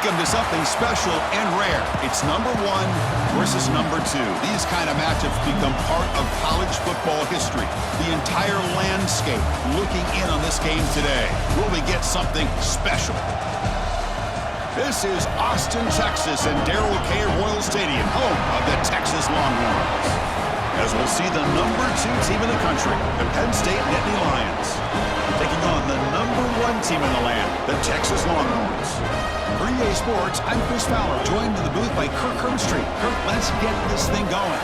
them to something special and rare. It's number 1 versus number 2. These kind of matchups become part of college football history. The entire landscape looking in on this game today. Will we get something special? This is Austin, Texas, and Darrell K. Royal Stadium, home of the Texas Longhorns. As we'll see the number 2 team in the country, the Penn State Nittany Lions, taking on the number 1 team in the land, the Texas Longhorns. For EA Sports, I'm Chris Fowler, joined in the booth by Kirk Herbstreit. Kirk, let's get this thing going.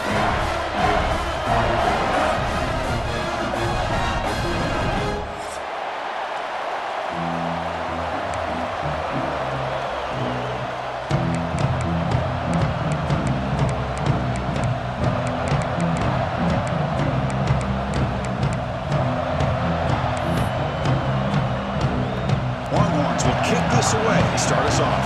Away to start us off.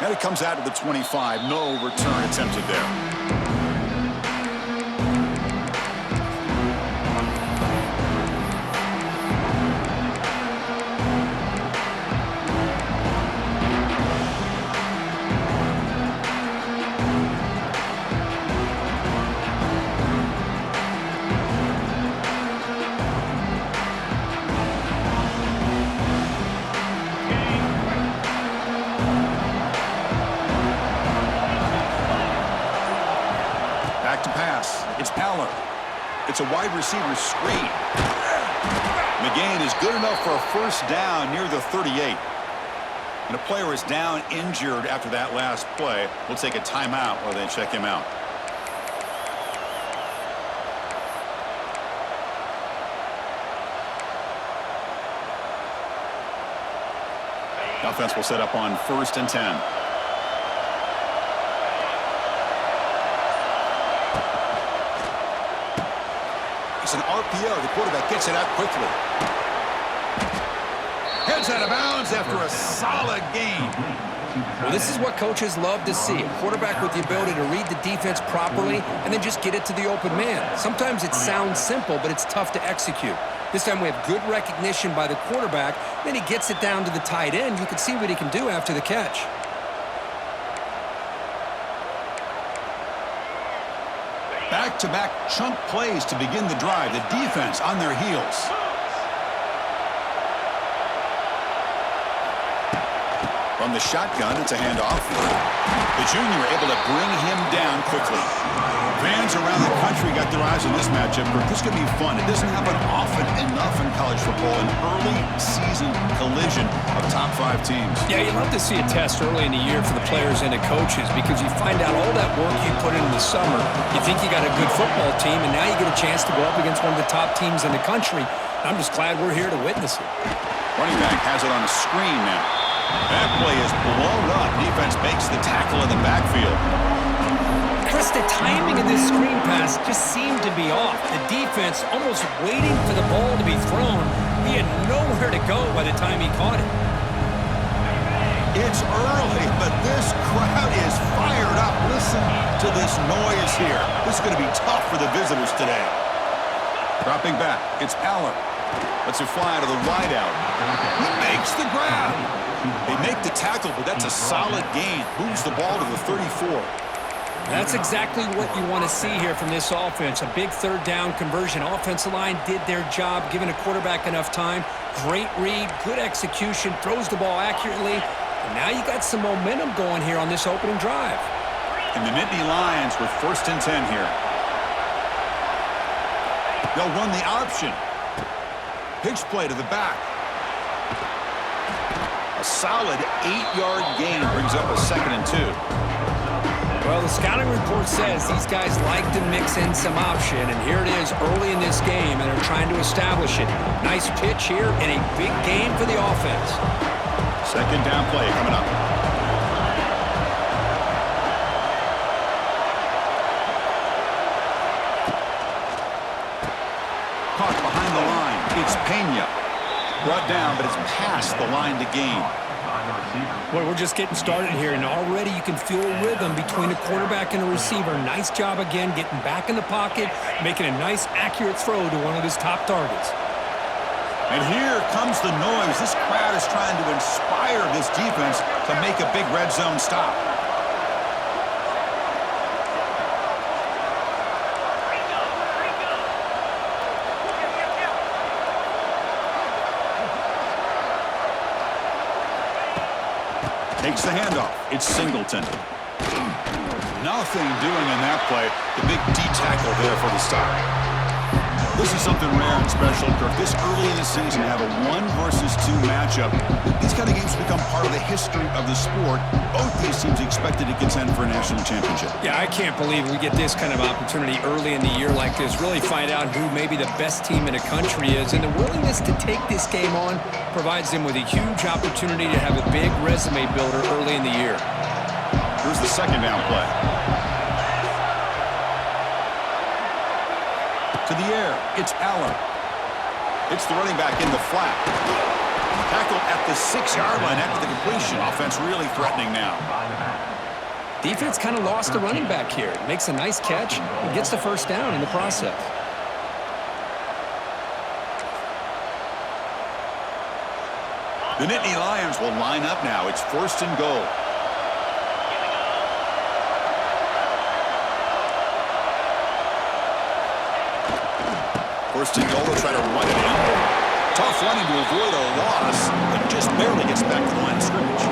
And it comes out of the 25. No return attempted there. It's a wide receiver screen. McGain is good enough for a first down near the 38. And a player is down injured after that last play. We'll take a timeout while they check him out. Offense will set up on 1st and 10. It's an RPO. The quarterback gets it out quickly. Heads out of bounds after a solid game. Well, this is what coaches love to see. A quarterback with the ability to read the defense properly and then just get it to the open man. Sometimes it sounds simple, but it's tough to execute. This time we have good recognition by the quarterback. Then he gets it down to the tight end. You can see what he can do after the catch. Back-to-back chunk plays to begin the drive. The defense on their heels. From the shotgun, it's a handoff. The junior able to bring him down quickly. Fans around the country got their eyes on this matchup. This could be fun. It doesn't happen often enough in college football. An early season collision of top 5 teams. Yeah, you love to see a test early in the year for the players and the coaches because you find out all that work you put in the summer. You think you got a good football team, and now you get a chance to go up against one of the top teams in the country. I'm just glad we're here to witness it. Running back has it on a screen now. That play is blown up. Defense makes the tackle in the backfield. Chris, the timing of this screen pass just seemed to be off. The defense almost waiting for the ball to be thrown. He had nowhere to go by the time he caught it. It's early, but this crowd is fired up. Listen to this noise here. This is going to be tough for the visitors today. Dropping back, it's Aller. Lets it fly to the wideout. He makes the grab. They make the tackle, but that's a solid gain. Moves the ball to the 34. That's exactly what you want to see here from this offense. A big 3rd down conversion. Offensive line did their job, giving a quarterback enough time. Great read, good execution, throws the ball accurately. And now you got some momentum going here on this opening drive. And the Nittany Lions with 1st and 10 here. They'll run the option. Pitch play to the back. A solid 8-yard gain brings up a 2nd and 2. Well, the scouting report says these guys like to mix in some option, and here it is early in this game, and they're trying to establish it. Nice pitch here, and a big game for the offense. 2nd down play coming up. Caught behind the line. It's Pena. Brought down, but it's past the line to gain. Boy, we're just getting started here, and already you can feel a rhythm between the quarterback and the receiver. Nice job again getting back in the pocket, making a nice, accurate throw to one of his top targets. And here comes the noise. This crowd is trying to inspire this defense to make a big red zone stop. Takes the handoff. It's Singleton. Nothing doing in that play. The big D tackle there for the stop. This is something rare and special, Kirk. This early in the season, have a 1 versus 2 matchup. These kind of games become part of the history of the sport. Both these teams expected to contend for a national championship. Yeah, I can't believe we get this kind of opportunity early in the year like this. Really find out who maybe the best team in the country is. And the willingness to take this game on provides them with a huge opportunity to have a big resume builder early in the year. Here's the second down play. To the air, it's Allen. It's the running back in the flat. Tackled at the 6-yard line after the completion. Offense really threatening now. Defense kind of lost the running back here. Makes a nice catch and gets the first down in the process. The Nittany Lions will line up now. It's 1st and goal. First and goal, they'll try to run it in. Tough running to avoid a loss, but just barely gets back to the line of scrimmage.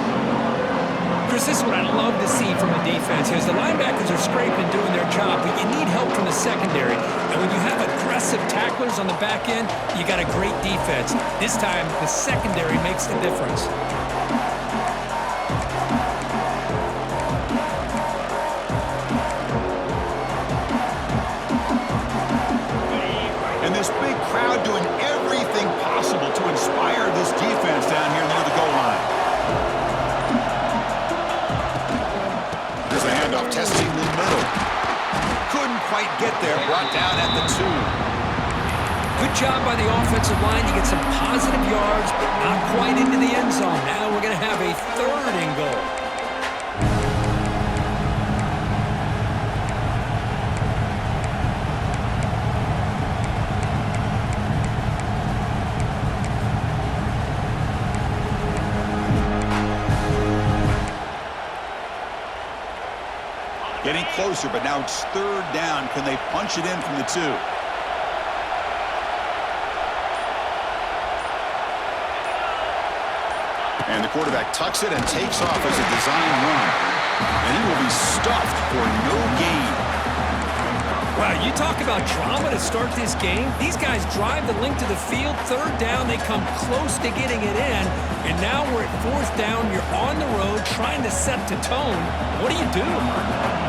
Chris, this is what I love to see from a defense is the linebackers are scraping doing their job, but you need help from the secondary. And when you have aggressive tacklers on the back end, you got a great defense. This time, the secondary makes the difference. And this big crowd doing everything possible to inspire this defense down here near the goal line. There's a handoff, testing the middle. Couldn't quite get there, brought down at the 2. Good job by the offensive line to get some positive yards, but not quite into the end zone. Now we're going to have a 3rd and goal. Getting closer, but now it's 3rd down. Can they punch it in from the 2? And the quarterback tucks it and takes off as a design run. And he will be stuffed for no gain. Wow, you talk about drama to start this game. These guys drive the length of the field. 3rd down, they come close to getting it in. And now we're at 4th down. You're on the road trying to set the tone. What do you do?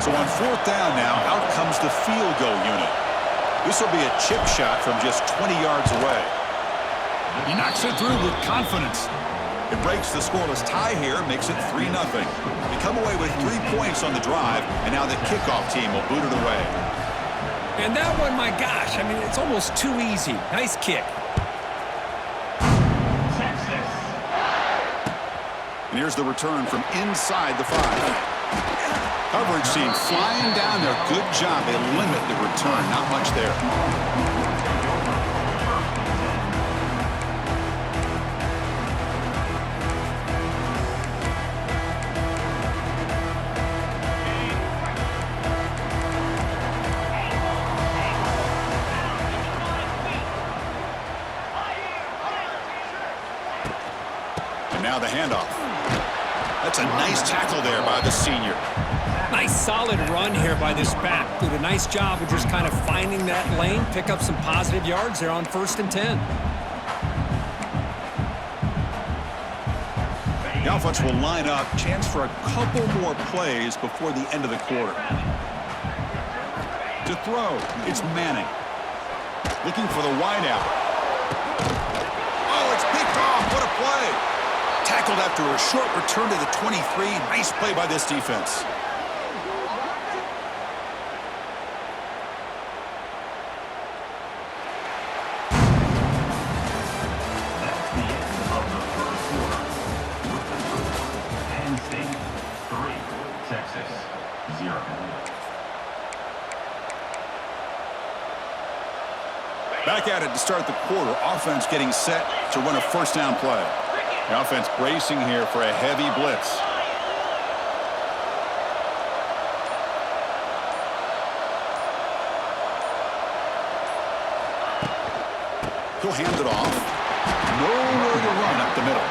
So on 4th down now, out comes the field goal unit. This will be a chip shot from just 20 yards away. He knocks it through with confidence. It breaks the scoreless tie here, makes it 3-0. They come away with 3 points on the drive, and now the kickoff team will boot it away. And that one, my gosh, I mean, it's almost too easy. Nice kick. And here's the return from inside the 5. Coverage team flying down there. Good job. They limit the return. Not much there. And now the handoff. That's a nice tackle there by the senior. Nice solid run here by this back. Did a nice job of just kind of finding that lane, pick up some positive yards there on 1st and 10. The offense will line up. Chance for a couple more plays before the end of the quarter. To throw, it's Manning. Looking for the wideout. Oh, it's picked off. What a play. Tackled after a short return to the 23. Nice play by this defense. Back at it to start the quarter. Offense getting set to run a first down play. The offense bracing here for a heavy blitz. He'll hand it off. Nowhere to run up the middle.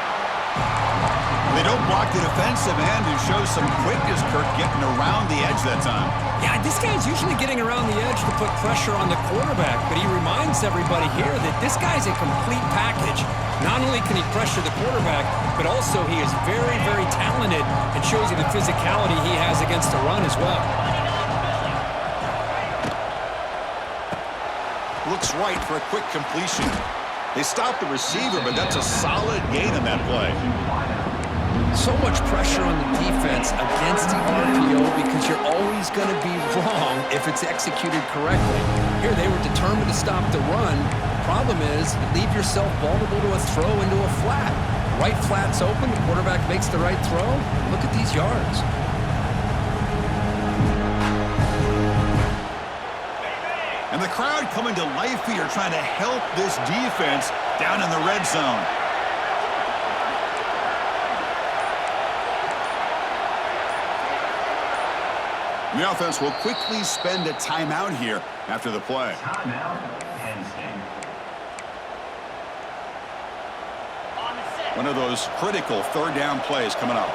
They don't block the defensive end, who shows some quickness, Kirk, getting around the edge that time. Yeah, this guy's usually getting around the edge to put pressure on the quarterback, but he reminds everybody here that this guy's a complete package. Not only can he pressure the quarterback, but also he is very, very talented and shows you the physicality he has against the run as well. Looks right for a quick completion. They stopped the receiver, but that's a solid gain in that play. So much pressure on the defense against the RPO because you're always going to be wrong if it's executed correctly. Here they were determined to stop the run. The problem is you leave yourself vulnerable to a throw into a flat. Right flat's open, the quarterback makes the right throw. Look at these yards. And the crowd coming to life here, trying to help this defense down in the red zone. The offense will quickly spend a timeout here after the play. One of those critical third down plays coming up.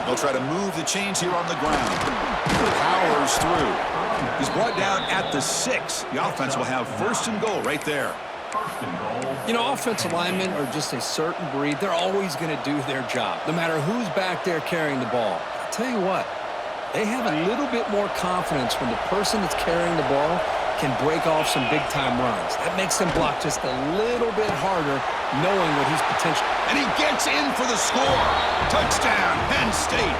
They'll try to move the chains here on the ground. Powers through. He's brought down at the 6. The offense will have first and goal right there. You know, offensive linemen are just a certain breed. They're always going to do their job, no matter who's back there carrying the ball. I'll tell you what, they have a little bit more confidence when the person that's carrying the ball can break off some big-time runs. That makes them block just a little bit harder, knowing what he's potential. And he gets in for the score. Touchdown, Penn State.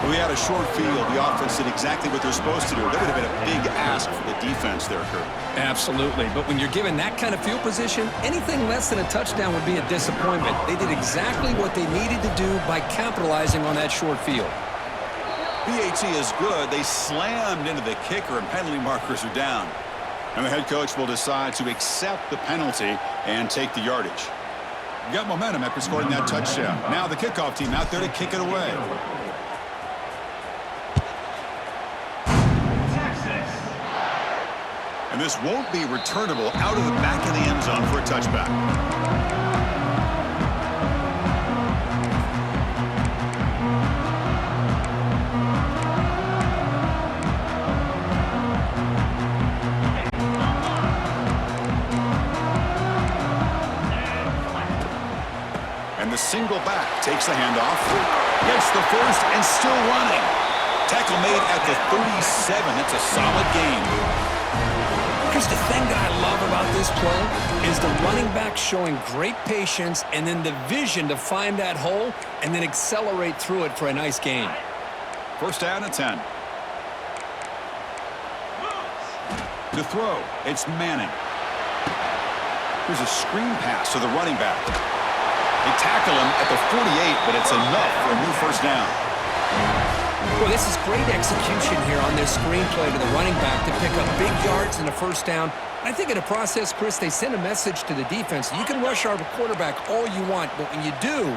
We had a short field. The offense did exactly what they're supposed to do. That would have been a big ask for the defense there, Kurt. Absolutely. But when you're given that kind of field position, anything less than a touchdown would be a disappointment. They did exactly what they needed to do by capitalizing on that short field. BAT is good. They slammed into the kicker, and penalty markers are down. And the head coach will decide to accept the penalty and take the yardage. Got momentum after scoring that touchdown. Now the kickoff team out there to kick it away. And this won't be returnable out of the back of the end zone for a touchback. And the single back takes the handoff. Gets the first and still running. Tackle made at the 37. It's a solid gain. Here's the thing that I love about this play is the running back showing great patience and then the vision to find that hole and then accelerate through it for a nice gain. First down and 10. To throw, it's Manning. Here's a screen pass to the running back. They tackle him at the 48, but it's enough for a new first down. Well, this is great execution here on this screenplay to the running back to pick up big yards in the first down. I think in the process, Chris, they send a message to the defense. You can rush our quarterback all you want, but when you do,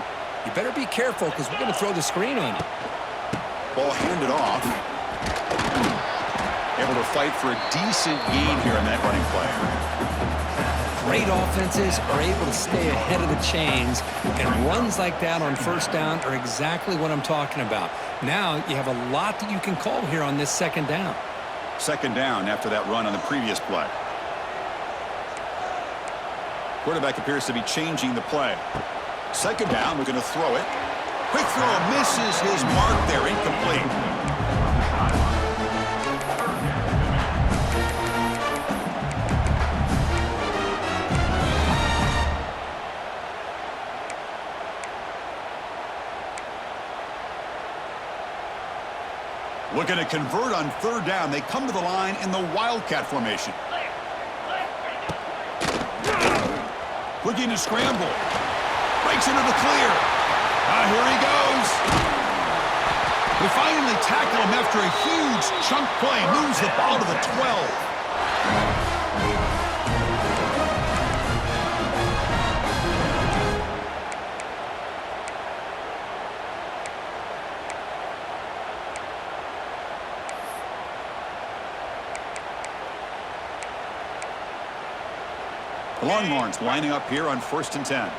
you better be careful because we're going to throw the screen on you. Ball handed off. Able to fight for a decent gain here in that running play. Great offenses are able to stay ahead of the chains, and runs like that on first down are exactly what I'm talking about. Now you have a lot that you can call here on this second down. Second down after that run on the previous play. Quarterback appears to be changing the play. Second down, we're going to throw it. Quick throw, misses his mark there, incomplete. Looking to convert on third down. They come to the line in the Wildcat formation. Looking to scramble. Breaks into the clear. Here he goes. They finally tackle him after a huge chunk play. Moves the ball to the 12. The Longhorns lining up here on 1st and 10.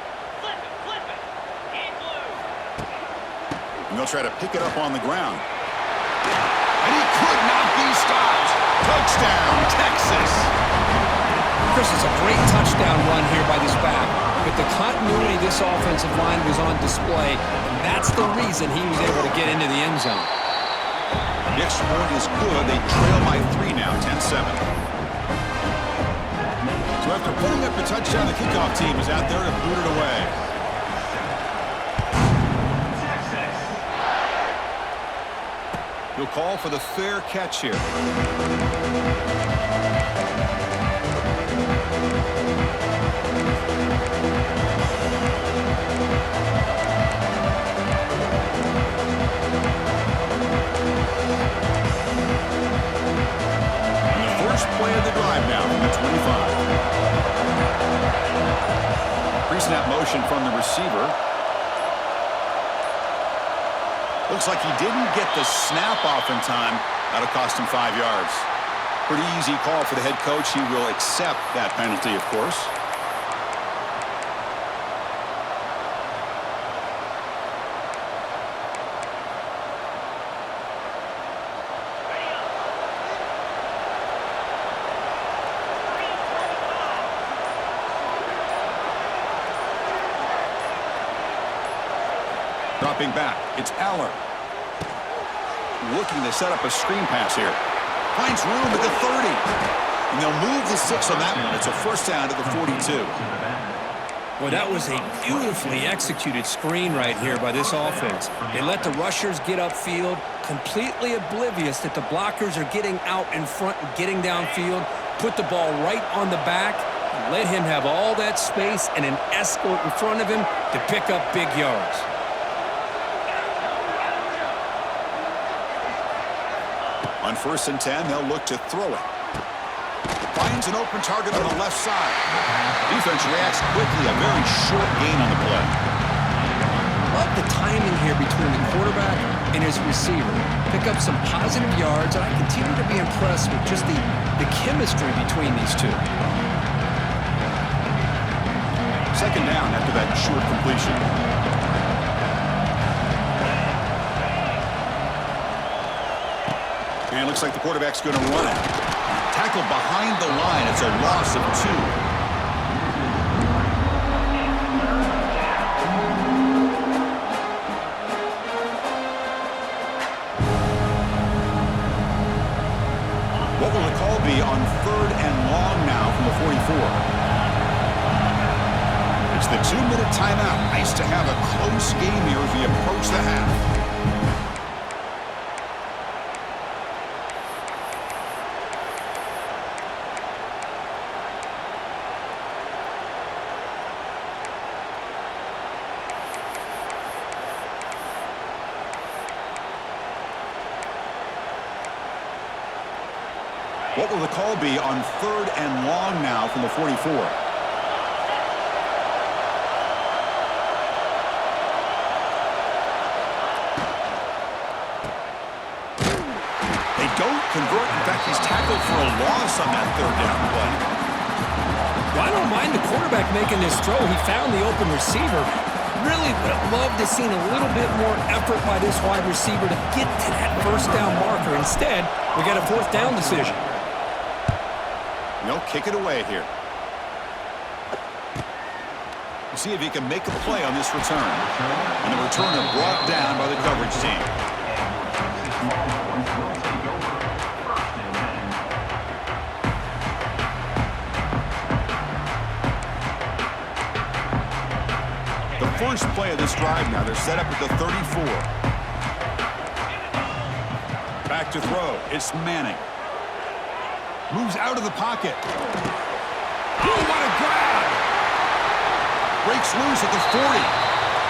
And they'll try to pick it up on the ground. And he could not be stopped. Touchdown, Texas. Chris, it's a great touchdown run here by this back. But the continuity of this offensive line was on display, and that's the reason he was able to get into the end zone. The extra point is good. They trail by 3 now, 10-7. So after putting up a touchdown, the kickoff team is out there to boot it away. He'll call for the fair catch here. And the first play of the drive now from the 25. Pre-snap motion from the receiver. Looks like he didn't get the snap off in time. That'll cost him 5 yards. Pretty easy call for the head coach. He will accept that penalty, of course. Dropping back, it's Aller. Looking to set up a screen pass here. Finds room at the 30. And they'll move the 6 on that one. It's a first down to the 42. Well, that was a beautifully executed screen right here by this offense. They let the rushers get upfield, completely oblivious that the blockers are getting out in front and getting downfield, put the ball right on the back, and let him have all that space and an escort in front of him to pick up big yards. On 1st and 10, they'll look to throw it. Finds an open target on the left side. Defense reacts quickly. A very short gain on the play. Love the timing here between the quarterback and his receiver. Pick up some positive yards, and I continue to be impressed with just the chemistry between these two. Second down after that short completion. And it looks like the quarterback's going to run it. Tackled behind the line. It's a loss of 2. What will the call be on 3rd and long now from the 44? It's the 2-minute timeout. Nice to have a close game here as we approach the half. What will the call be on 3rd and long now from the 44? They don't convert. In fact, he's tackled for a loss on that 3rd down play. Well, I don't mind the quarterback making this throw. He found the open receiver. Really would have loved to seen a little bit more effort by this wide receiver to get to that first down marker. Instead, we got a 4th down decision. They'll kick it away here. We'll see if he can make a play on this return. And the returner brought down by the coverage team. The first play of this drive now. They're set up at the 34. Back to throw. It's Manning. Moves out of the pocket. Oh, what a grab! Breaks loose at the 40.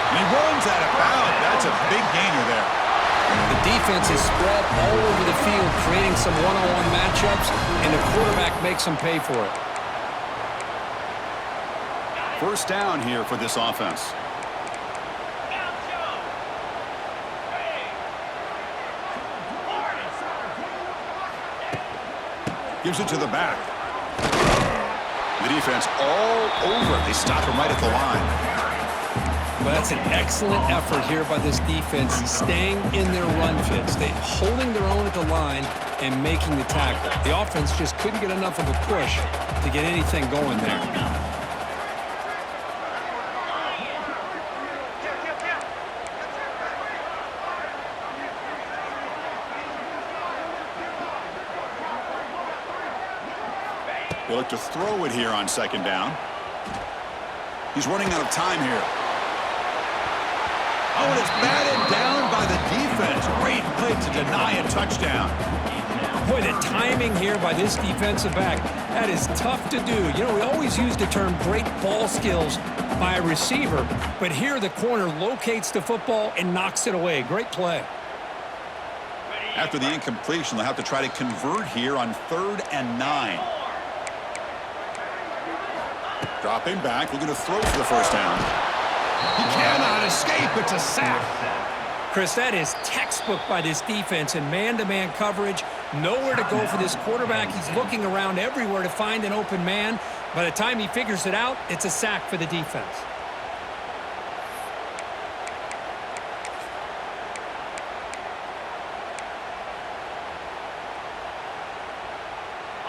And he runs out of bounds. That's a big gainer there. The defense is spread all over the field, creating some one-on-one matchups, and the quarterback makes them pay for it. First down here for this offense. Gives it to the back. The defense all over. They stop him right at the line. Well, that's an excellent effort here by this defense, staying in their run fits, holding their own at the line and making the tackle. The offense just couldn't get enough of a push to get anything going there. They look to throw it here on second down. He's running out of time here. Oh, and it's batted down by the defense. Great play to deny a touchdown. Boy, the timing here by this defensive back, that is tough to do. You know, we always use the term great ball skills by a receiver, but here the corner locates the football and knocks it away. Great play. After the incompletion, they'll have to try to convert here on 3rd and 9. Dropping back, looking to throw for the first down. He cannot escape. It's a sack. Chris, that is textbook by this defense in man-to-man coverage. Nowhere to go for this quarterback. He's looking around everywhere to find an open man. By the time he figures it out, it's a sack for the defense.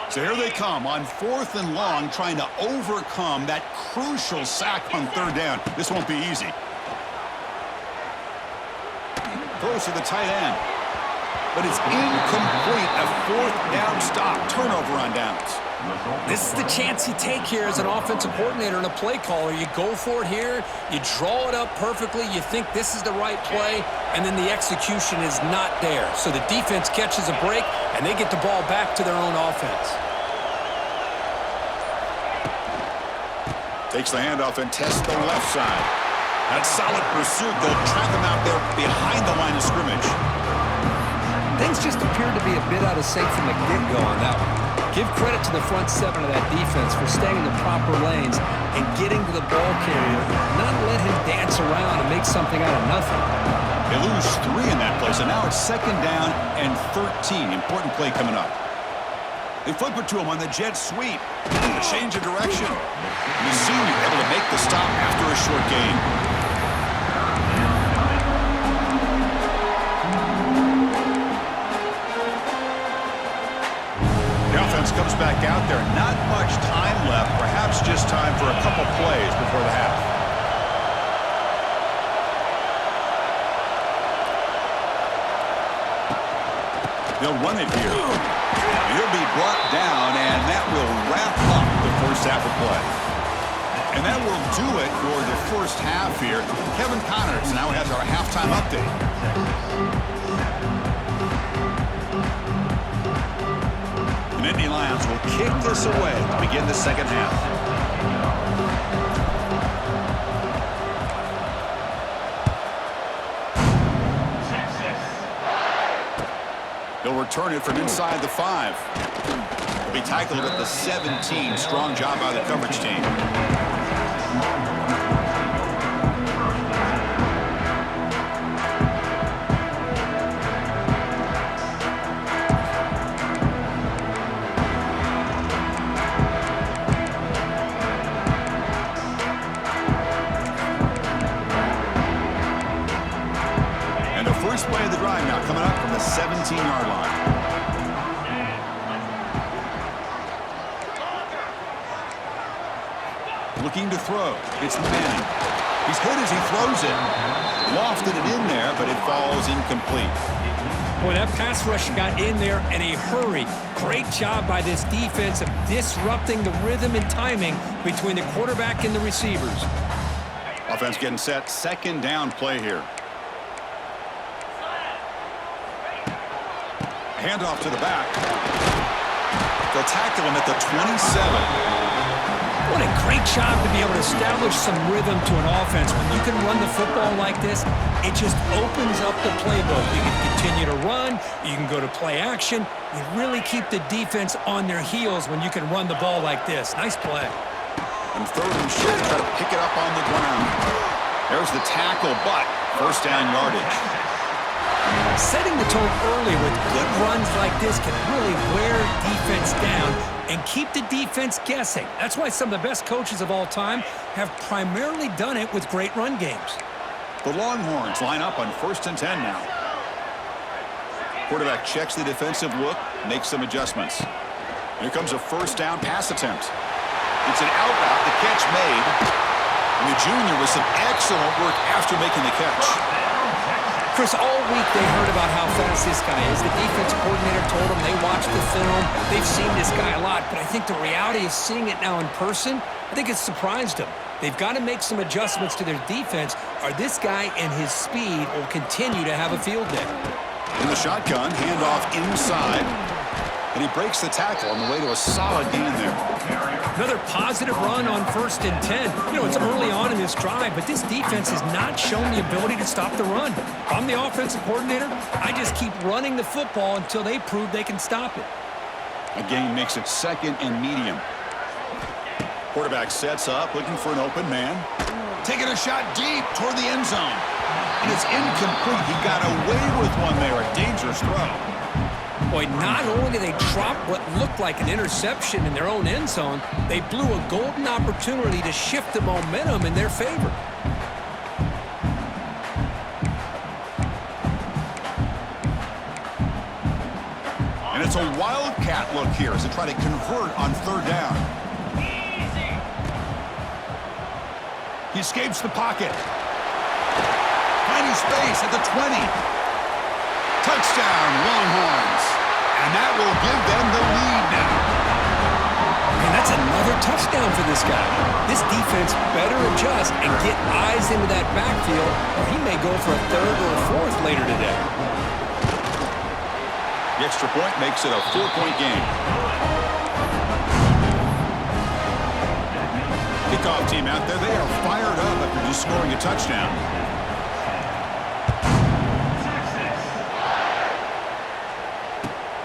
So here they come on 4th and long, trying to overcome that crucial sack on 3rd down. This won't be easy. Throws to the tight end. But it's incomplete. A 4th down stop. Turnover on downs. This is the chance you take here as an offensive coordinator and a play caller. You go for it here. You draw it up perfectly. You think this is the right play, and then the execution is not there. So the defense catches a break, and they get the ball back to their own offense. Takes the handoff and tests the left side. That solid pursuit. They'll trap him out there behind the line of scrimmage. Things just appeared to be a bit out of sync from the get-go on that one. Give credit to the front seven of that defense for staying in the proper lanes and getting to the ball carrier, not let him dance around and make something out of nothing. They lose 3 in that play, so now it's 2nd down and 13. Important play coming up. They flip it to him on the jet sweep. A change of direction. And the senior able to make the stop after a short gain. The offense comes back out there. Not much time left. Perhaps just time for a couple plays before the half. They'll run it here. He'll be brought down, and that will wrap up the first half of play. And that will do it for the first half here. Kevin Connors now has our halftime update. The Nittany Lions will kick this away to begin the second half. They'll return it from inside the 5. He'll be tackled at the 17. Strong job by the coverage team. And the first play of the drive now coming up from the 17-yard line. Looking to throw. It's Manning. He's hit as he throws it. Lofted it in there, but it falls incomplete. Boy, that pass rush got in there in a hurry. Great job by this defense of disrupting the rhythm and timing between the quarterback and the receivers. Offense getting set. 2nd down play here. Handoff to the back. They'll tackle him at the 27. What a great job to be able to establish some rhythm to an offense. When you can run the football like this, it just opens up the playbook. You can continue to run. You can go to play action. You really keep the defense on their heels when you can run the ball like this. Nice play. And third and short, try to pick it up on the ground. There's the tackle, but first down yardage. Setting the tone early with good runs like this can really wear defense down and keep the defense guessing. That's why some of the best coaches of all time have primarily done it with great run games. The Longhorns line up on 1st and 10 now. Quarterback checks the defensive look, makes some adjustments. Here comes a first down pass attempt. It's an out route, the catch made. And the junior with some excellent work after making the catch. Chris, all week they heard about how fast this guy is. The defense coordinator told them they watched the film. They've seen this guy a lot, but I think the reality is seeing it now in person, I think it's surprised them. They've got to make some adjustments to their defense, or this guy and his speed will continue to have a field day. In the shotgun, handoff inside. And he breaks the tackle on the way to a solid gain there. Another positive run on 1st and 10. You know, it's early on in this drive, but this defense has not shown the ability to stop the run. If I'm the offensive coordinator, I just keep running the football until they prove they can stop it. A gain makes it 2nd and medium. Quarterback sets up, looking for an open man. Taking a shot deep toward the end zone. And it's incomplete. He got away with one there. A dangerous throw. Boy, not only did they drop what looked like an interception in their own end zone, they blew a golden opportunity to shift the momentum in their favor. And it's a wildcat look here as they try to convert on 3rd down. He escapes the pocket. Finding space at the 20. Touchdown, Longhorns. And that will give them the lead now. And that's another touchdown for this guy. This defense better adjust and get eyes into that backfield, or he may go for a 3rd or a 4th later today. The extra point makes it a 4-point game. Kickoff team out there, they are fired up after just scoring a touchdown.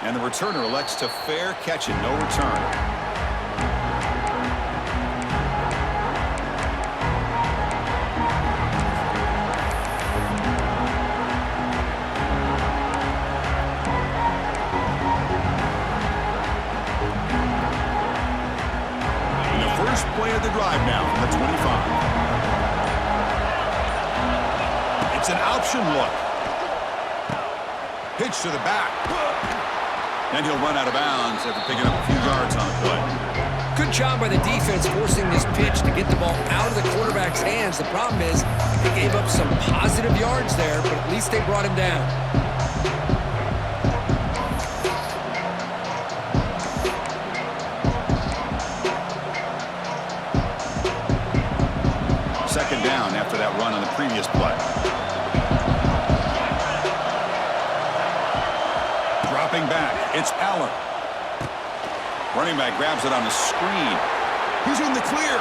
And the returner elects to fair catch it, no return. And the first play of the drive now from the 25. It's an option look. Pitch to the back. And he'll run out of bounds after picking up a few yards on the play. Good job by the defense forcing this pitch to get the ball out of the quarterback's hands. The problem is they gave up some positive yards there, but at least they brought him down. Second down after that run on the previous play. Dropping back, it's Allen. Running back grabs it on the screen. He's in the clear.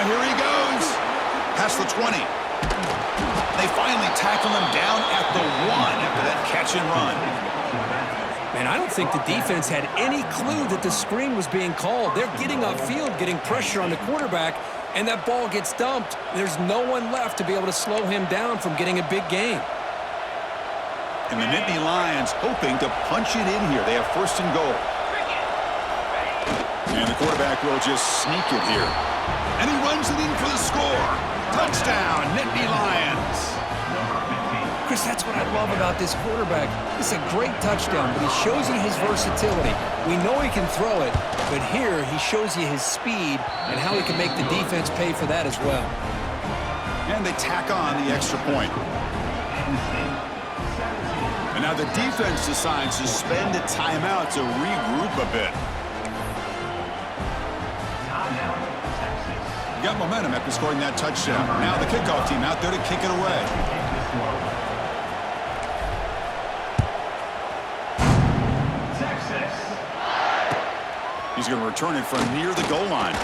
Here he goes. Past the 20. They finally tackle him down at the 1 after that catch and run. Man, I don't think the defense had any clue that the screen was being called. They're getting upfield, getting pressure on the quarterback, and that ball gets dumped. There's no one left to be able to slow him down from getting a big gain. And the Nittany Lions hoping to punch it in here. They have 1st and goal. And the quarterback will just sneak it here. And he runs it in for the score. Touchdown, Nittany Lions. Chris, that's what I love about this quarterback. It's a great touchdown, but he shows you his versatility. We know he can throw it, but here he shows you his speed and how he can make the defense pay for that as well. And they tack on the extra point. And now the defense decides to spend a timeout to regroup a bit. Got momentum after scoring that touchdown. Now the kickoff team out there to kick it away. He's going to return it from near the goal line.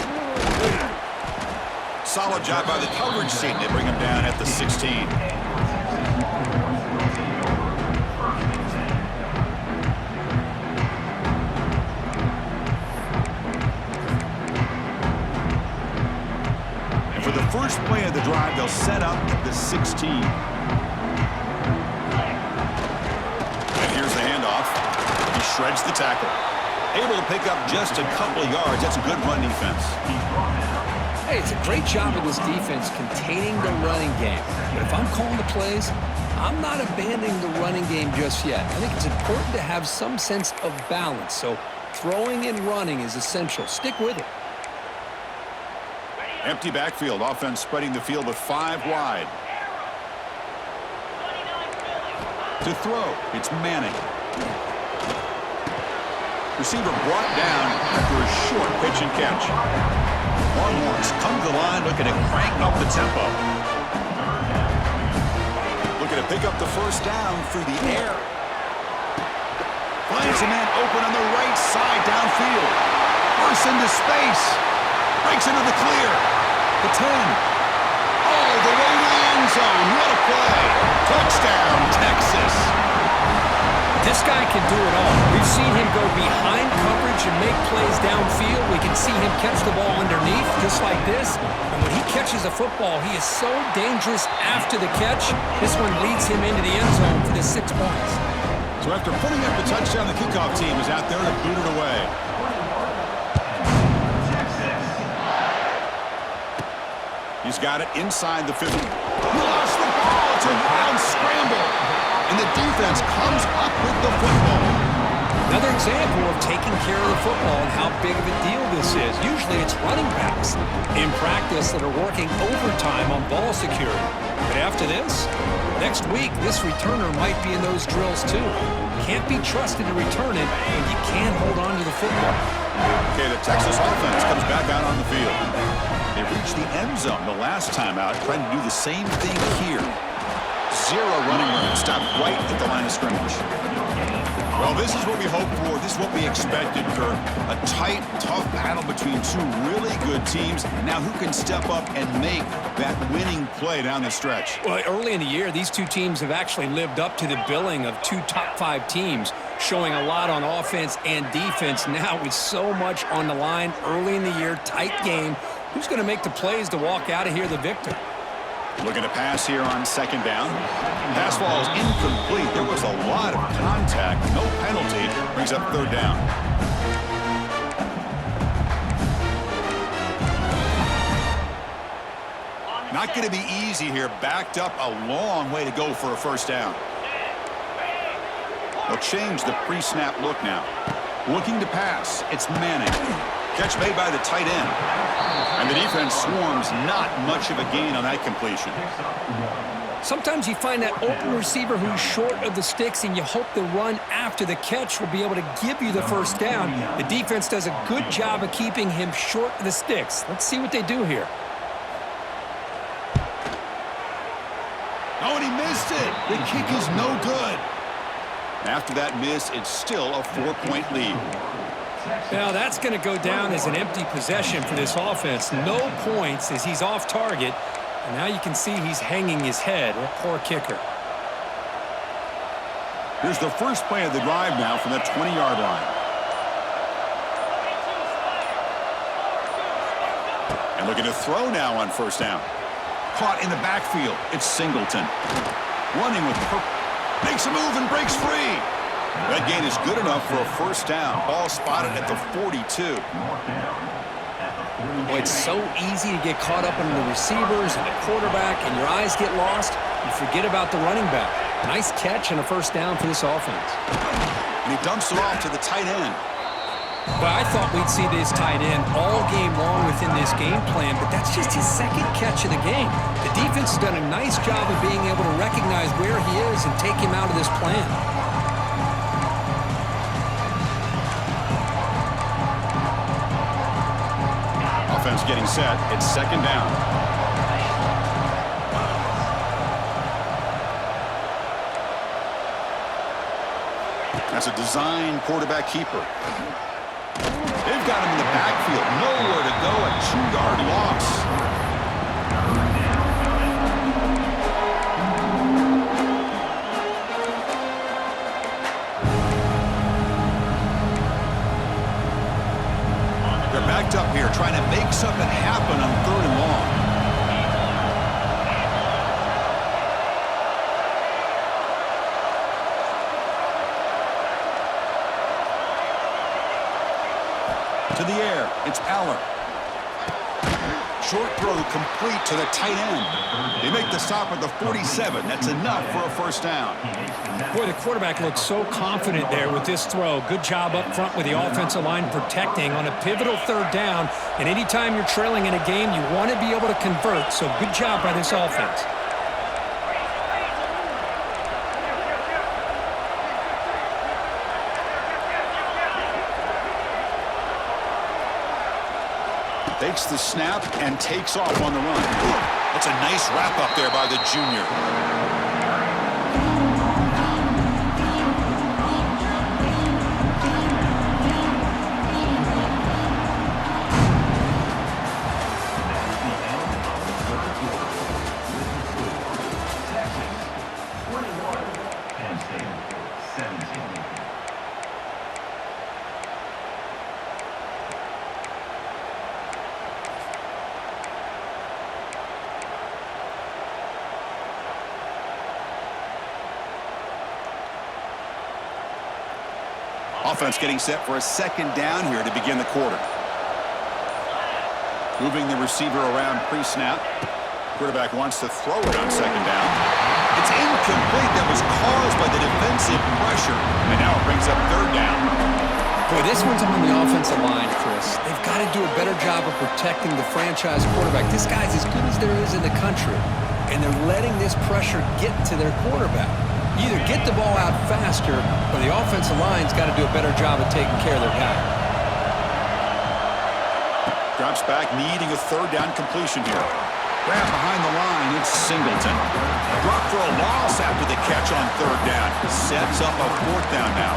Solid job by the coverage team. They bring him down at the 16. And for the first play of the drive, they'll set up at the 16. And here's the handoff. He shreds the tackle. Able to pick up just a couple of yards. That's a good run defense. Hey, it's a great job of this defense containing the running game. But if I'm calling the plays, I'm not abandoning the running game just yet. I think it's important to have some sense of balance. So throwing and running is essential. Stick with it. Empty backfield. Offense spreading the field with 5 wide. To throw, it's Manning. Receiver brought down after a short pitch and catch. Longhorns come to the line looking to crank up the tempo. Looking to pick up the first down through the air. Finds a man open on the right side downfield. Bursts into space. Breaks into the clear. The 10. All the way to the end zone. What a play. Touchdown, Texas. This guy can do it all. We've seen him go behind coverage and make plays downfield. We can see him catch the ball underneath, just like this. And when he catches a football, he is so dangerous after the catch. This one leads him into the end zone for the 6 points. So after putting up the touchdown, the kickoff team is out there to boot it away. He's got it inside the 50. He lost the ball. It's a wild scramble. And the defense comes up with the football. Another example of taking care of the football and how big of a deal this is. Usually it's running backs in practice that are working overtime on ball security. But after this, next week, this returner might be in those drills too. Can't be trusted to return it, and you can't hold on to the football. Okay, the Texas offense comes back out on the field. They reached the end zone the last time out, trying to do the same thing here. 0 running room. Stopped right at the line of scrimmage. Well, this is what we hoped for. This is what we expected, Kirk. A tight, tough battle between 2 really good teams. Now, who can step up and make that winning play down the stretch? Well, early in the year, these 2 teams have actually lived up to the billing of 2 top 5 teams, showing a lot on offense and defense. Now, with so much on the line early in the year, tight game, who's going to make the plays to walk out of here the victor? Looking to pass here on 2nd down. Pass ball is incomplete. There was a lot of contact. No penalty. Brings up 3rd down. Not going to be easy here. Backed up a long way to go for a 1st down. They'll change the pre-snap look now. Looking to pass. It's Manning. Catch made by the tight end. And the defense swarms, not much of a gain on that completion. Sometimes you find that open receiver who's short of the sticks, and you hope the run after the catch will be able to give you the 1st down. The defense does a good job of keeping him short of the sticks. Let's see what they do here. Oh, and he missed it. The kick is no good. After that miss, it's still a 4-point lead. Now, that's going to go down as an empty possession for this offense. No points as he's off target. And now you can see he's hanging his head. A poor kicker. Here's the first play of the drive now from that 20-yard line. And looking to throw now on 1st down. Caught in the backfield. It's Singleton. Running with makes a move and breaks free. That gain is good enough for a 1st down. Ball spotted at the 42. Boy, it's so easy to get caught up in the receivers and the quarterback, and your eyes get lost. You forget about the running back. Nice catch and a 1st down for this offense. And he dumps it off to the tight end. But I thought we'd see this tight end all game long within this game plan, but that's just his 2nd catch of the game. The defense has done a nice job of being able to recognize where he is and take him out of this plan. Offense getting set. It's 2nd down. That's a design quarterback keeper. They've got him in the backfield. Nowhere to go. A 2-yard loss. They're backed up here, trying to make something happen on 3rd and long. To the air, it's Aller. Short throw complete to the tight end. They make the stop at the 47. That's enough for a first down. Boy, the quarterback looks so confident there with this throw. Good job up front with the offensive line protecting on a pivotal 3rd down. And anytime you're trailing in a game, you want to be able to convert. So good job by this offense. Takes the snap and takes off on the run. That's a nice wrap up there by the junior. Offense getting set for a 2nd down here to begin the quarter. Moving the receiver around pre-snap. Quarterback wants to throw it on 2nd down. It's incomplete. That was caused by the defensive pressure. And now it brings up 3rd down. Boy, this one's on the offensive line, Chris. They've got to do a better job of protecting the franchise quarterback. This guy's as good as there is in the country, and they're letting this pressure get to their quarterback. You either get the ball out faster, or the offensive line's got to do a better job of taking care of their guy. Drops back, needing a 3rd down completion here. Grab behind the line, it's Singleton. Drop for a loss after the catch on 3rd down. Sets up a 4th down now.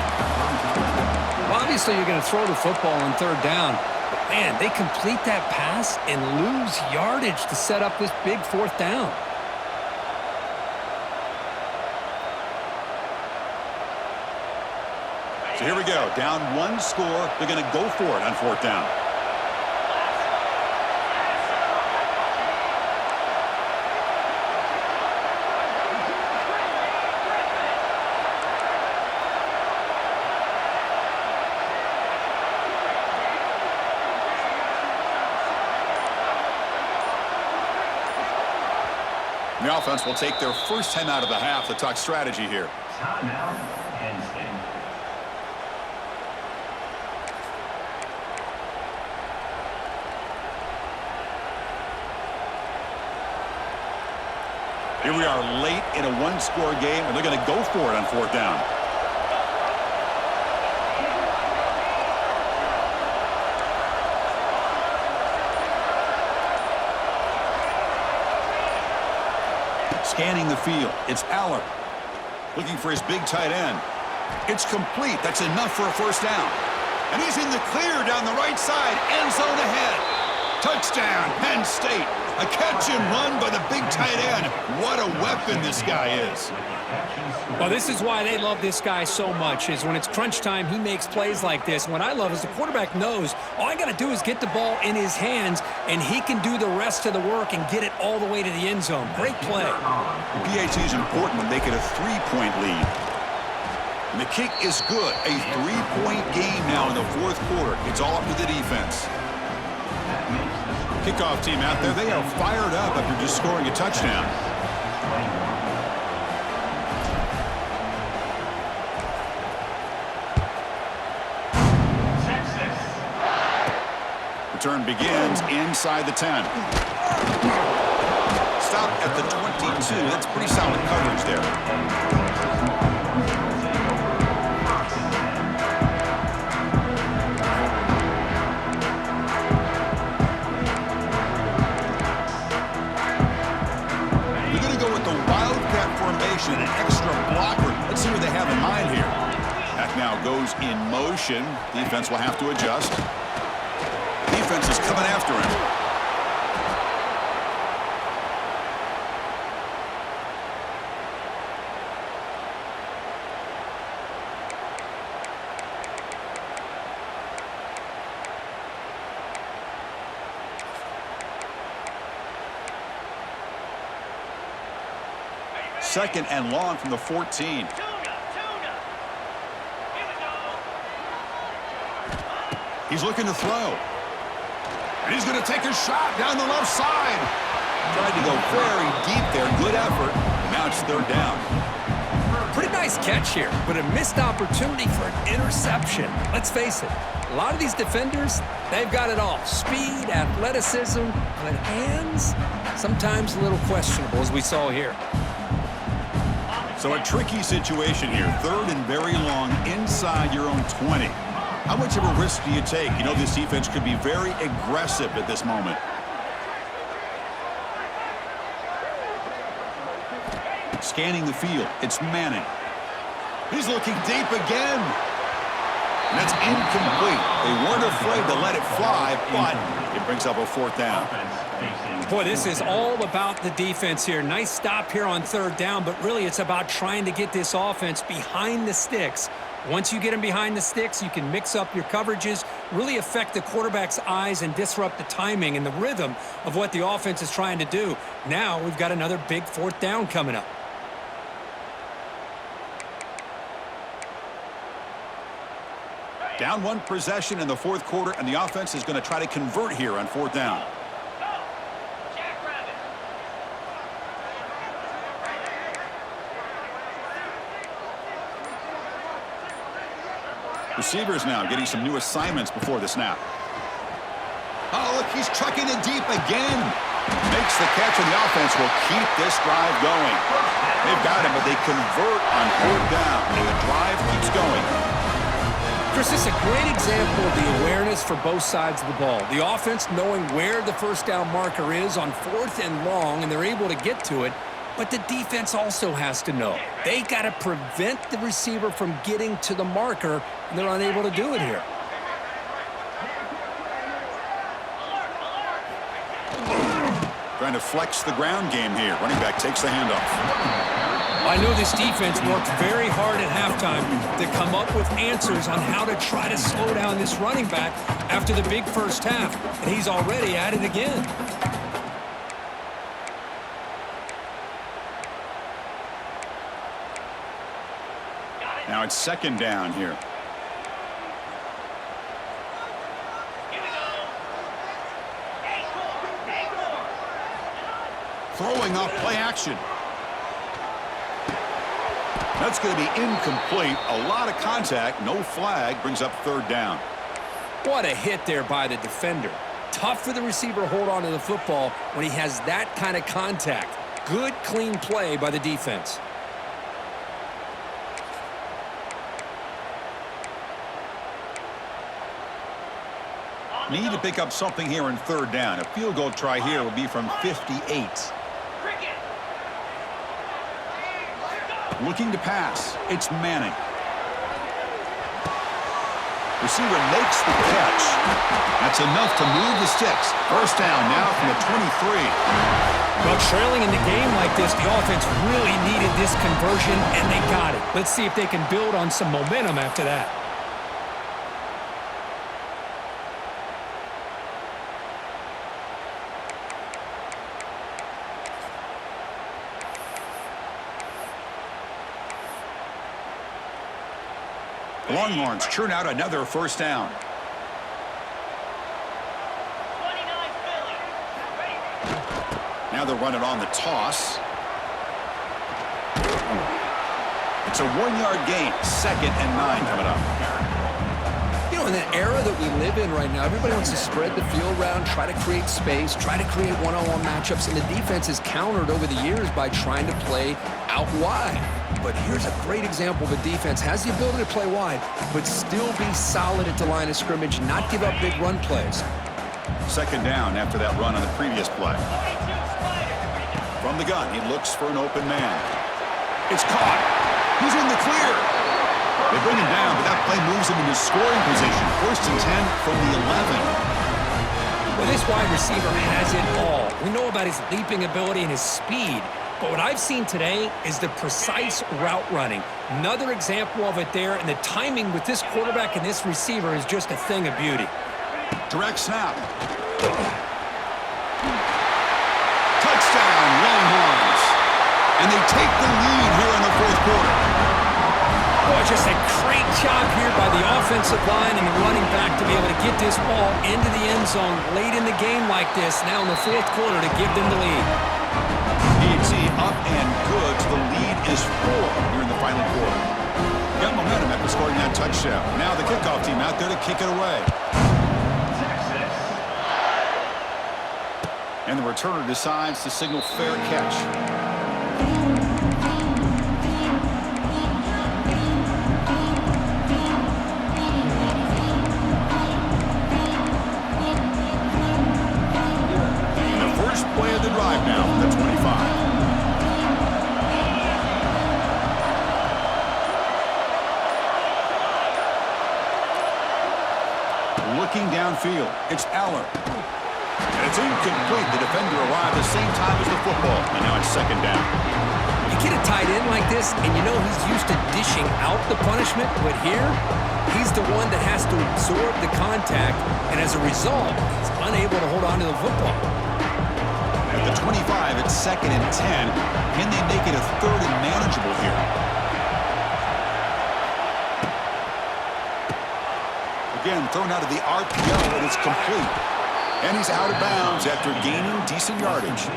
Well, obviously, you're going to throw the football on 3rd down. But, man, they complete that pass and lose yardage to set up this big 4th down. So here we go. Down 1 score. They're going to go for it on 4th down. The offense will take their first time out of the half to talk strategy here. Timeout, Penn State. Here we are late in a 1-score game, and they're going to go for it on 4th down. Scanning the field, it's Aller. Looking for his big tight end. It's complete. That's enough for a first down. And he's in the clear down the right side. End zone ahead. Touchdown, Penn State. A catch and run by the big tight end. What a weapon this guy is. Well, this is why they love this guy so much, is when it's crunch time, he makes plays like this. And what I love is the quarterback knows all I got to do is get the ball in his hands, and he can do the rest of the work and get it all the way to the end zone. Great play. PAT is important when making a 3-point lead. And the kick is good. A 3-point game now in the 4th quarter. It's all up to the defense. Kickoff team out there, they are fired up after just scoring a touchdown. Return begins inside the 10. Stop at the 22. That's pretty solid coverage there. An extra blocker. Let's see what they have in mind here. Back now goes in motion. Defense will have to adjust. defense is coming after him. Second and long from the 14. He's looking to throw. And he's going to take a shot down the left side. Tried to go very deep there. Good effort. And now it's third down. Pretty nice catch here, but a missed opportunity for an interception. Let's face it, a lot of these defenders, they've got it all. Speed, athleticism, but hands, sometimes a little questionable, as we saw here. So a tricky situation here. Third and very long inside your own 20. How much of a risk do you take? You know this defense could be very aggressive at this moment. Scanning the field. It's Manning. He's looking deep again. And that's incomplete. They weren't afraid to let it fly, but it brings up a fourth down. Boy, this is all about the defense here. Nice stop here on third down, but really it's about trying to get this offense behind the sticks. Once you get them behind the sticks, you can mix up your coverages, really affect the quarterback's eyes and disrupt the timing and the rhythm of what the offense is trying to do. Now we've got another big fourth down coming up. Down one possession in the fourth quarter, and the offense is going to try to convert here on fourth down. Receivers now getting some new assignments before the snap. Oh, look, he's trucking it deep again. Makes the catch, and the offense will keep this drive going. They've got him, but they convert on fourth down, and the drive keeps going. Chris, this is a great example of the awareness for both sides of the ball. The offense knowing where the first down marker is on fourth and long, and they're able to get to it. But the defense also has to know. They got to prevent the receiver from getting to the marker, and they're unable to do it here. Trying to flex the ground game here. Running back takes the handoff. I know this defense worked very hard at halftime to come up with answers on how to try to slow down this running back after the big first half, and he's already at it again. Now it's second down here. Throwing off play action. That's going to be incomplete. A lot of contact. No flag. Brings up third down. What a hit there by the defender. Tough for the receiver to hold on to the football when he has that kind of contact. Good, clean play by the defense. Need to pick up something here in third down. A field goal try here will be from 58. Looking to pass. It's Manning. Receiver makes the catch. That's enough to move the sticks. First down now from the 23. Well, trailing in the game like this, the offense really needed this conversion, and they got it. Let's see if they can build on some momentum after that. The Longhorns churn out another first down. Now they're running on the toss. It's a 1-yard gain. Second and 9 coming up. You know, in that era that we live in right now, everybody wants to spread the field around, try to create space, try to create one-on-one matchups, and the defense is countered over the years by trying to play out wide. But here's a great example of a defense has the ability to play wide, but still be solid at the line of scrimmage, not give up big run plays. Second down after that run on the previous play. From the gun, he looks for an open man. It's caught. He's in the clear. They bring him down, but that play moves him into scoring position. First and 10 from the 11. Well, this wide receiver has it all. We know about his leaping ability and his speed, but what I've seen today is the precise route running. Another example of it there, and the timing with this quarterback and this receiver is just a thing of beauty. Direct snap. Touchdown, Longhorns. And they take the lead here in the fourth quarter. Boy, just a great job here by the offensive line and the running back to be able to get this ball into the end zone late in the game like this, now in the fourth quarter, to give them the lead. PHC up and good. The lead is 4 here in the final quarter. Got momentum after scoring that touchdown. Now the kickoff team out there to kick it away. And the returner decides to signal fair catch. The first play of the drive now from the 25. Looking downfield, it's Aller. And it's incomplete. The defender arrived at the same time as the football, and now it's second down. You get a tight end like this, and you know he's used to dishing out the punishment, but here, he's the one that has to absorb the contact, and as a result, he's unable to hold on to the football. At the 25, it's second and 10. Can they make it a third and manageable here? Again, thrown out of the RPO, and it's complete. And he's out of bounds after gaining decent yardage.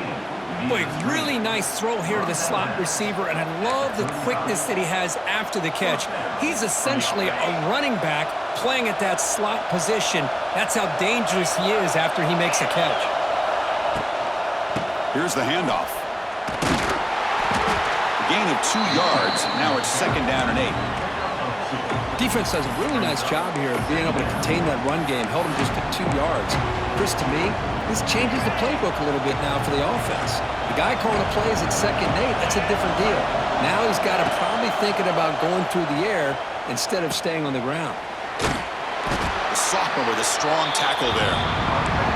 Boy, really nice throw here to the slot receiver, and I love the quickness that he has after the catch. He's essentially a running back playing at that slot position. That's how dangerous he is after he makes a catch. Here's the handoff. A gain of 2 yards. Now it's second down and 8. Defense does a really nice job here of being able to contain that run game, held him just at 2 yards. Chris, to me, this changes the playbook a little bit now for the offense. The guy calling the plays at second and 8, that's a different deal. Now he's got to probably thinking about going through the air instead of staying on the ground. The sophomore with a strong tackle there.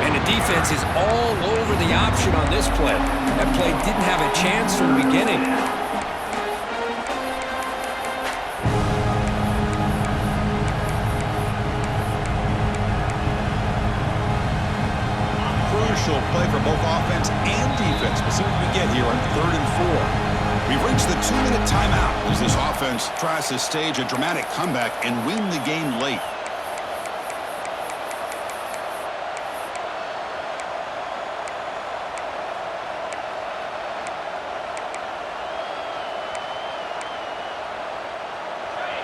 And the defense is all over the option on this play. That play didn't have a chance from the beginning. Crucial play for both offense and defense. We'll see what we get here on third and 4. We've reached the 2-minute timeout as this offense tries to stage a dramatic comeback and win the game late.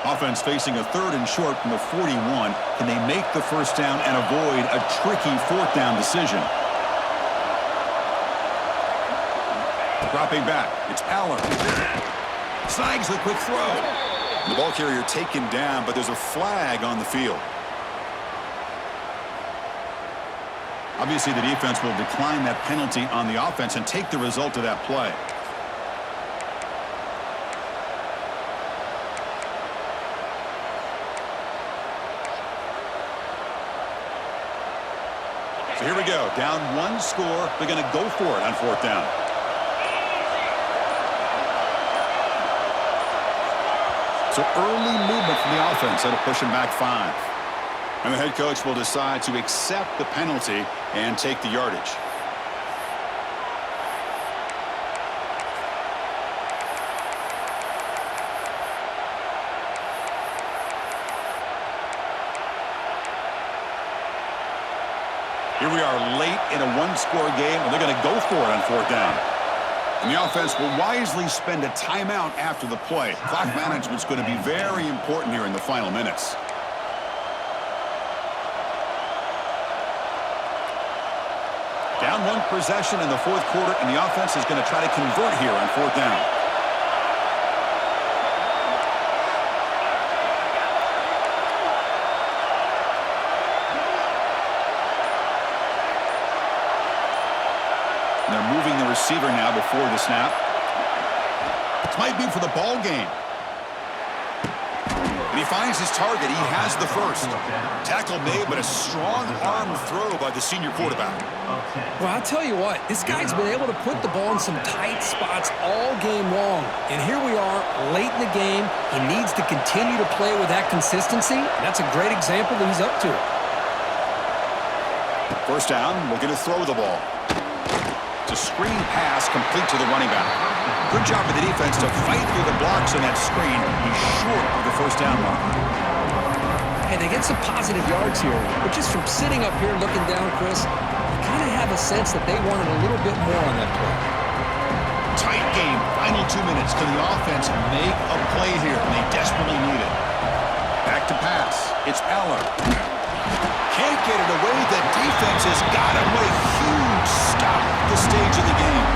Offense facing a third and short from the 41. Can they make the first down and avoid a tricky fourth down decision? Dropping back, it's Aller. Snags the quick throw. The ball carrier taken down, but there's a flag on the field. Obviously, the defense will decline that penalty on the offense and take the result of that play. So here we go. Down 1 score. They're going to go for it on fourth down. So early movement from the offense that'll push him back 5. And the head coach will decide to accept the penalty and take the yardage. Here we are late in a 1-score game, and they're going to go for it on fourth down. And the offense will wisely spend a timeout after the play. Clock management's going to be very important here in the final minutes. Down 1 possession in the fourth quarter, and the offense is going to try to convert here on fourth down. And they're moving the receiver now before the snap. This might be for the ball game. And he he finds his target. He has the first. Tackle made, but a strong arm throw by the senior quarterback. Well, I'll tell you what, this guy's been able to put the ball in some tight spots all game long. And here we are, late in the game. He needs to continue to play with that consistency. And that's a great example that he's up to it. First down, looking to throw the ball. It's a screen pass complete to the running back. Good job of the defense to fight through the blocks on that screen. He's short of the first down mark. Hey, they get some positive yards here, but just from sitting up here looking down, Chris, you kind of have a sense that they wanted a little bit more on that play. Tight game. Final 2 minutes. Can the offense make a play here? And they desperately need it. Back to pass. It's Eller. Can't get it away. The defense has got him with a huge stop at this stage of the game.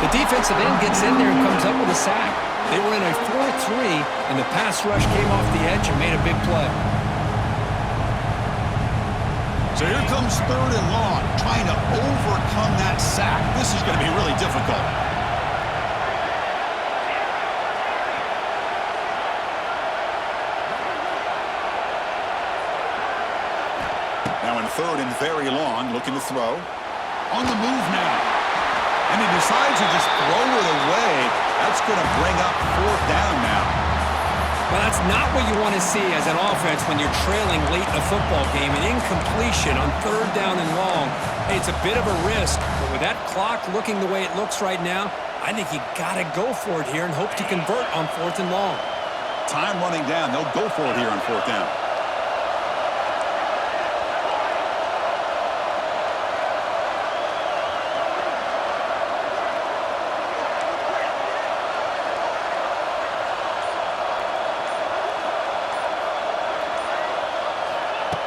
The defensive end gets in there and comes up with a sack. They were in a 4-3, and the pass rush came off the edge and made a big play. So here comes third and long, trying to overcome that sack. This is going to be really difficult. Now in third and very long, looking to throw. On the move now. And he decides to just throw it away. That's going to bring up fourth down now. Well, that's not what you want to see as an offense when you're trailing late in a football game. An incompletion on third down and long. Hey, it's a bit of a risk, but with that clock looking the way it looks right now, I think you got to go for it here and hope to convert on fourth and long. Time running down. They'll go for it here on fourth down.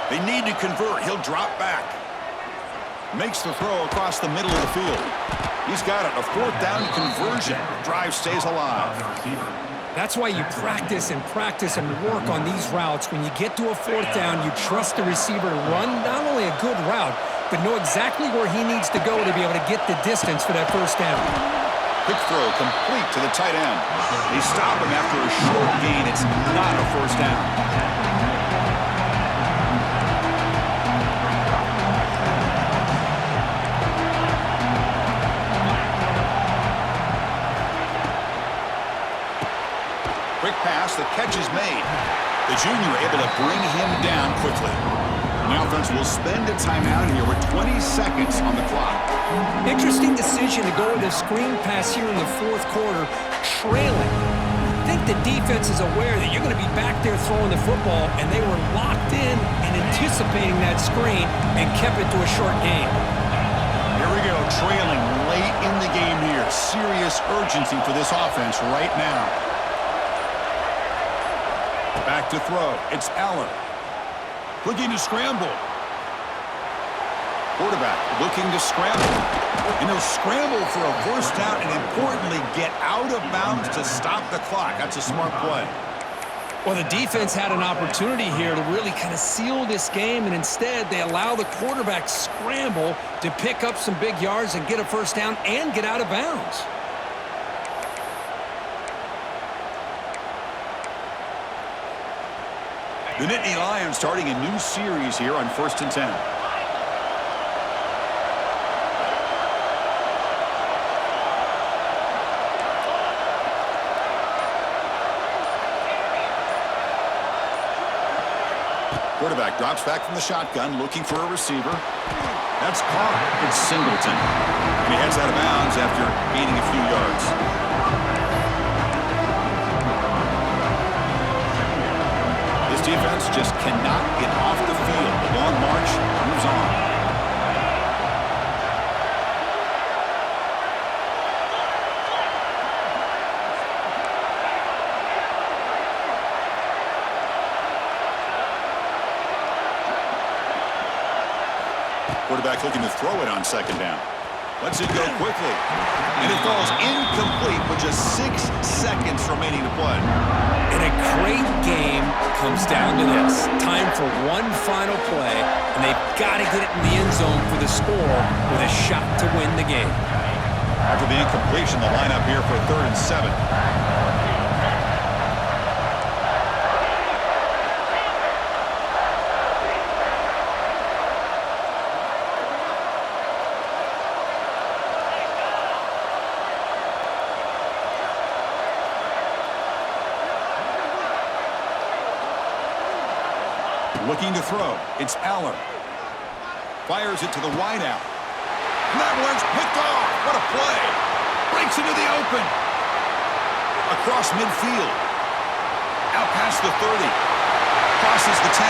They need to convert. He'll drop back. Makes the throw across the middle of the field. He's got it. A fourth down conversion. Drive stays alive. That's why you practice and work on these routes. When you get to a fourth down, you trust the receiver to run not only a good route, but know exactly where he needs to go to be able to get the distance for that first down. Quick throw complete to the tight end. They stop him after a short gain. It's not a first down. Quick pass, the catch is made. The junior able to bring him down quickly. The offense will spend a timeout here with 20 seconds on the clock. Interesting decision to go with a screen pass here in the fourth quarter, trailing. I think the defense is aware that you're going to be back there throwing the football, and they were locked in and anticipating that screen and kept it to a short game. Here we go, trailing late in the game here. Serious urgency for this offense right now. Back to throw. It's Allen. Looking to scramble. Quarterback looking to scramble. And he'll scramble for a first down and, importantly, get out of bounds to stop the clock. That's a smart play. Well, the defense had an opportunity here to really kind of seal this game, and instead they allow the quarterback scramble to pick up some big yards and get a first down and get out of bounds. The Nittany Lions starting a new series here on 1st and 10. Quarterback drops back from the shotgun, looking for a receiver. That's caught. It's Singleton. And he heads out of bounds after gaining a few yards. Defense just cannot get off the field. The long march moves on. Quarterback looking to throw it on second down. Lets it go quickly. And it falls incomplete with just 6 seconds remaining to play. And a great game comes down to this. Time for one final play, and they've got to get it in the end zone for the score with a shot to win the game. After the incompletion, the lineup here for 3rd and 7. Looking to throw. It's Aller. Fires it to the wideout. And that one's picked off. What a play. Breaks into the open. Across midfield. Out past the 30. Crosses the 10.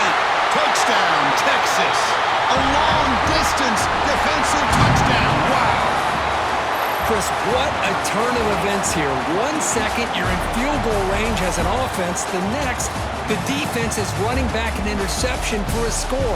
Touchdown, Texas. A long-distance defensive touchdown. Wow. Chris, what a turn of events here. 1 second, you're in field goal range as an offense. The next, the defense is running back an interception for a score.